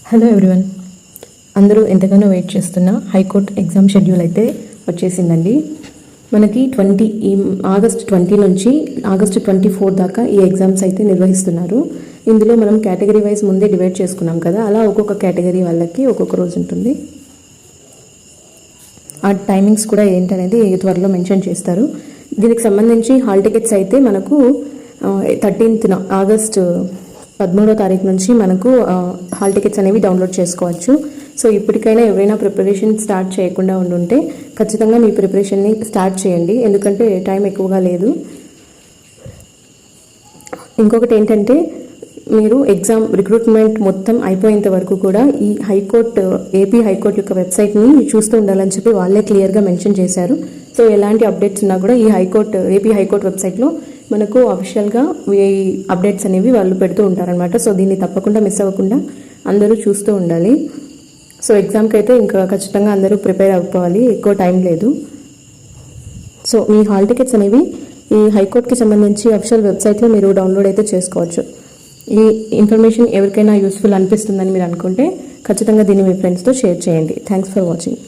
Hello everyone, అందరూ ఎంతగానో wait చేస్తున్న హైకోర్టు ఎగ్జామ్ షెడ్యూల్ అయితే వచ్చేసిందండి. మనకి ఆగస్ట్ 20 నుంచి ఆగస్ట్ 24 దాకా ఈ ఎగ్జామ్స్ అయితే నిర్వహిస్తున్నారు. ఇందులో మనం కేటగిరీ వైజ్ ముందే డివైడ్ చేసుకున్నాం కదా, అలా ఒక్కొక్క కేటగిరీ వాళ్ళకి ఒక్కొక్క రోజు ఉంటుంది. ఆ టైమింగ్స్ కూడా ఏంటనేది త్వరలో మెన్షన్ చేస్తారు. దీనికి సంబంధించి హాల్ టికెట్స్ అయితే మనకు 13th ఆగస్ట్ 13వ తారీఖు నుంచి మనకు హాల్ టికెట్స్ అనేవి డౌన్లోడ్ చేసుకోవచ్చు. సో ఇప్పటికైనా ఎవరైనా ప్రిపరేషన్ స్టార్ట్ చేయకుండా ఉండుంటే ఖచ్చితంగా మీ ప్రిపరేషన్ని స్టార్ట్ చేయండి, ఎందుకంటే టైం ఎక్కువగా లేదు. ఇంకొకటి ఏంటంటే, మీరు ఎగ్జామ్ రిక్రూట్మెంట్ మొత్తం అయిపోయేంత వరకు కూడా ఈ ఏపీ హైకోర్టు యొక్క వెబ్సైట్ని చూస్తూ ఉండాలని చెప్పి వాళ్ళే క్లియర్గా మెన్షన్ చేశారు. సో ఎలాంటి అప్డేట్స్ ఉన్నా కూడా ఏపీ హైకోర్టు వెబ్సైట్లో మనకు అఫీషియల్గా ఈ అప్డేట్స్ అనేవి వాళ్ళు పెడుతూ ఉంటారనమాట. సో దీన్ని తప్పకుండా మిస్ అవ్వకుండా అందరూ చూస్తూ ఉండాలి. సో ఎగ్జామ్కి అయితే ఇంకా ఖచ్చితంగా అందరూ ప్రిపేర్ అయిపోవాలి, ఎక్కువ టైం లేదు. సో మీ హాల్ టికెట్స్ అనేవి ఈ హైకోర్టుకి సంబంధించి అఫీషియల్ వెబ్సైట్లో మీరు డౌన్లోడ్ అయితే చేసుకోవచ్చు. ఈ ఇన్ఫర్మేషన్ ఎవరికైనా యూస్ఫుల్ అనిపిస్తుందని మీరు అనుకుంటే ఖచ్చితంగా దీన్ని మీ ఫ్రెండ్స్తో షేర్ చేయండి. Thanks for watching.